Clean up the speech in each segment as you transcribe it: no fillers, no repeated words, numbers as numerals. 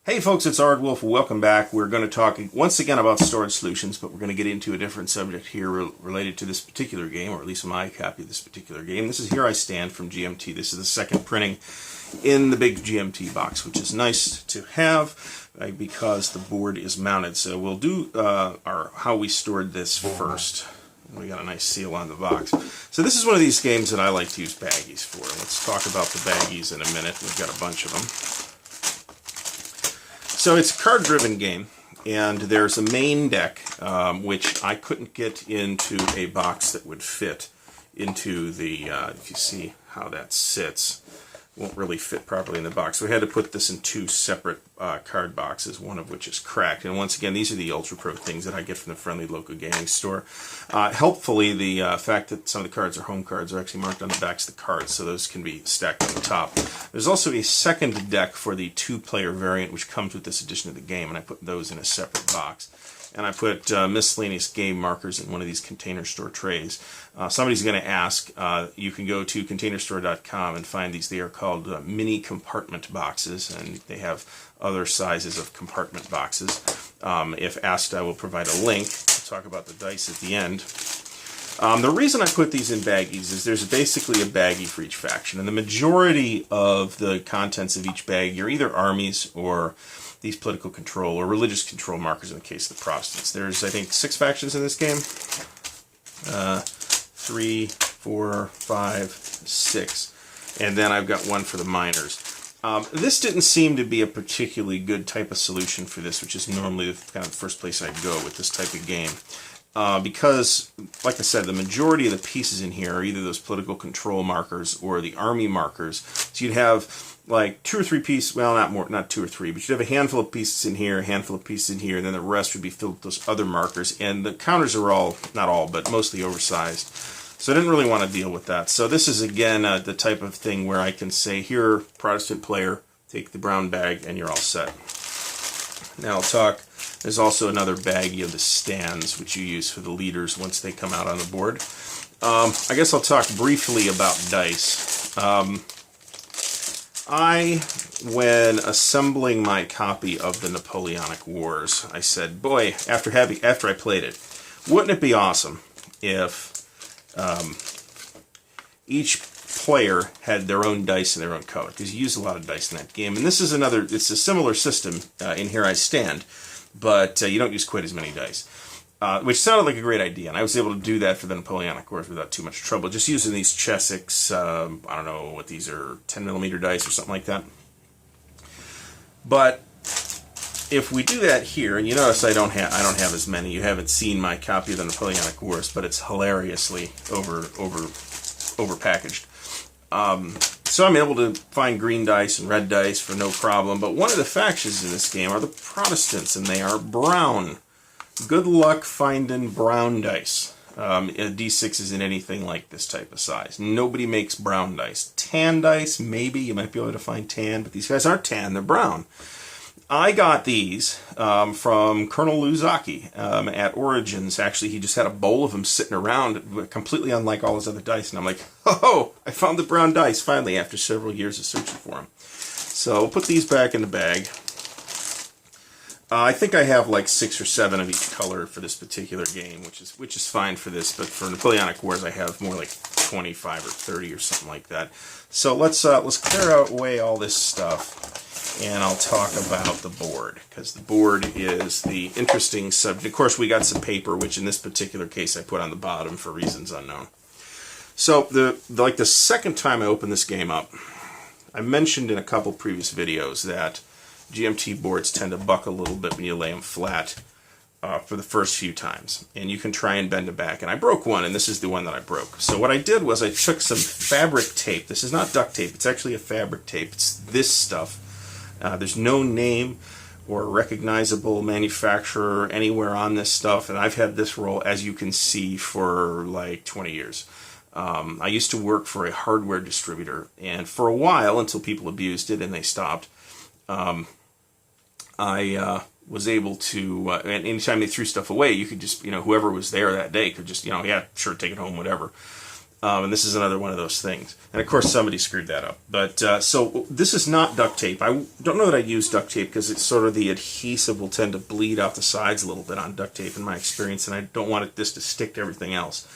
Hey folks, it's Ardwulf. Welcome back. We're going to talk once again about storage solutions, but we're going to get into a different subject here related to this particular game, or at least my copy of this particular game. This is Here I Stand from GMT. This is the second printing in the big GMT box, which is nice to have because the board is mounted. So we'll do how we stored this first. We got a nice seal on the box. So this is one of these games that I like to use baggies for. Let's talk about the baggies in a minute. We've got a bunch of them. So it's a card-driven game, and there's a main deck, which I couldn't get into a box that would fit into the, if you see how that sits, won't really fit properly in the box. So we had to put this in two separate card boxes, one of which is cracked. And once again, these are the Ultra Pro things that I get from the friendly local gaming store. Helpfully, the fact that some of the cards are home cards are actually marked on the backs of the cards, so those can be stacked on the top. There's also a second deck for the two-player variant, which comes with this edition of the game, and I put those in a separate box. And I put miscellaneous game markers in one of these Container Store trays. Somebody's going to ask, you can go to containerstore.com and find these. They are called mini compartment boxes, and they have other sizes of compartment boxes. If asked, I will provide a link. We'll talk about the dice at the end. The reason I put these in baggies is there's basically a baggie for each faction, and the majority of the contents of each bag are either armies or these political control or religious control markers in the case of the Protestants. There's, I think, 6 factions in this game. 3, 4, 5, 6. And then I've got one for the miners. This didn't seem to be a particularly good type of solution for this, which is normally kind of the first place I'd go with this type of game. Because, like I said, the majority of the pieces in here are either those political control markers or the army markers. So you'd have like 2 or 3 pieces, well, not 2 or 3, but you'd have a handful of pieces in here, a handful of pieces in here, and then the rest would be filled with those other markers. And the counters are all, not all, but mostly oversized. So I didn't really want to deal with that. So this is, again, the type of thing where I can say, here, Protestant player, take the brown bag, and you're all set. Now I'll talk. There's also another baggie of the stands, which you use for the leaders once they come out on the board. I guess I'll talk briefly about dice. When assembling my copy of the Napoleonic Wars, I said, boy, after I played it, wouldn't it be awesome if each player had their own dice and their own color, because you use a lot of dice in that game. And this is it's a similar system in Here I Stand, but you don't use quite as many dice, which sounded like a great idea. And I was able to do that for the Napoleonic Wars without too much trouble, just using these Chessex, I don't know what these are, 10mm dice or something like that. But if we do that here, and you notice I don't have as many. You haven't seen my copy of the Napoleonic Wars, but it's hilariously overpackaged. So I'm able to find green dice and red dice for no problem. But one of the factions in this game are the Protestants, and they are brown. Good luck finding brown dice. A D6 isn't anything like this type of size. Nobody makes brown dice. Tan dice, maybe. You might be able to find tan, but these guys aren't tan, they're brown. I got these from Colonel Luzaki at Origins. Actually, he just had a bowl of them sitting around, completely unlike all his other dice. And I'm like, oh, I found the brown dice, finally, after several years of searching for them. So we'll put these back in the bag. I think I have like 6 or 7 of each color for this particular game, which is fine for this. But for Napoleonic Wars, I have more like 25 or 30 or something like that. So let's clear away all this stuff, and I'll talk about the board, because the board is the interesting subject. Of course, we got some paper, which in this particular case I put on the bottom for reasons unknown. So the second time I opened this game up, I mentioned in a couple previous videos that GMT boards tend to buck a little bit when you lay them flat for the first few times. And you can try and bend it back. And I broke one, and this is the one that I broke. So what I did was I took some fabric tape. This is not duct tape. It's actually a fabric tape. It's this stuff. There's no name or recognizable manufacturer anywhere on this stuff. And I've had this roll, as you can see, for like 20 years. I used to work for a hardware distributor. And for a while, until people abused it and they stopped, I was able to, and anytime they threw stuff away, you could just, whoever was there that day could just, yeah, sure, take it home, whatever. And this is another one of those things. And of course somebody screwed that up. But so this is not duct tape. I don't know that I use duct tape because it's sort of the adhesive will tend to bleed out the sides a little bit on duct tape in my experience, and I don't want this to stick to everything else.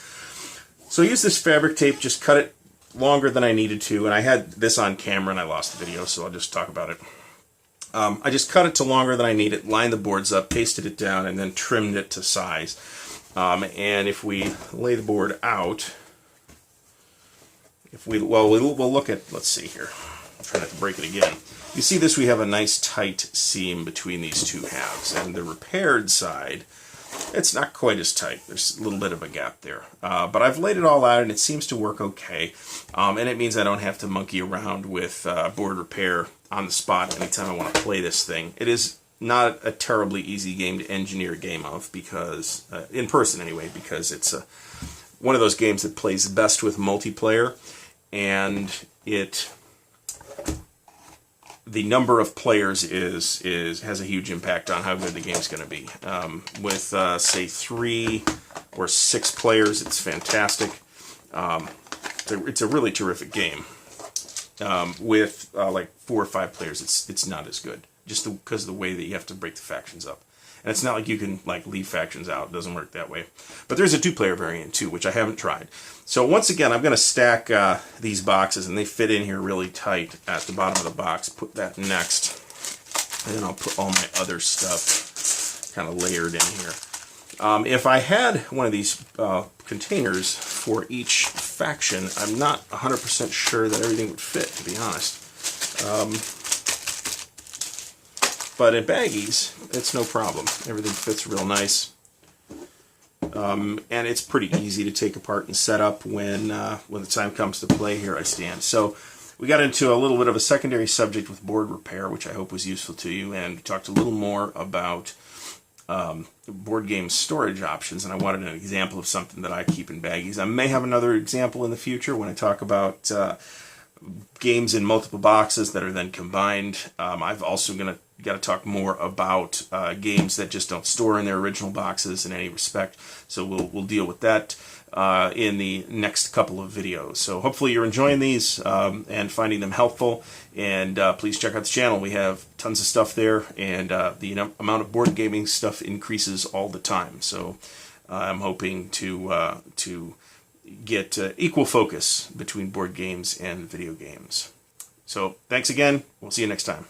So I use this fabric tape, just cut it longer than I needed to, and I had this on camera and I lost the video, so I'll just talk about it. I just cut it to longer than I needed, lined the boards up, pasted it down, and then trimmed it to size. And if we lay the board out, we'll look at, let's see here, I'm trying not to break it again. You see this, we have a nice tight seam between these two halves, and the repaired side, it's not quite as tight. There's a little bit of a gap there. But I've laid it all out, and it seems to work okay. And it means I don't have to monkey around with board repair on the spot anytime I want to play this thing. It is not a terribly easy game to engineer a game of, because, in person anyway, because it's one of those games that plays best with multiplayer, and the number of players has a huge impact on how good the game's going to be. With say 3 or 6 players, it's fantastic. It's a really terrific game. With like 4 or 5 players, it's not as good, just because of the way that you have to break the factions up. And it's not like you can like leave factions out. It doesn't work that way. But there's a 2-player variant too, which I haven't tried. So once again, I'm going to stack these boxes, and they fit in here really tight at the bottom of the box. Put that next, and then I'll put all my other stuff kind of layered in here. If I had one of these containers for each faction, I'm not 100% sure that everything would fit, to be honest. But in baggies, it's no problem. Everything fits real nice. And it's pretty easy to take apart and set up when the time comes to play. Here I stand. So we got into a little bit of a secondary subject with board repair, which I hope was useful to you, and we talked a little more about board game storage options, and I wanted an example of something that I keep in baggies. I may have another example in the future when I talk about games in multiple boxes that are then combined. I've also got to talk more about games that just don't store in their original boxes in any respect. So we'll deal with that in the next couple of videos. So hopefully you're enjoying these and finding them helpful. And please check out the channel. We have tons of stuff there, and the amount of board gaming stuff increases all the time. So I'm hoping to get equal focus between board games and video games. So thanks again. We'll see you next time.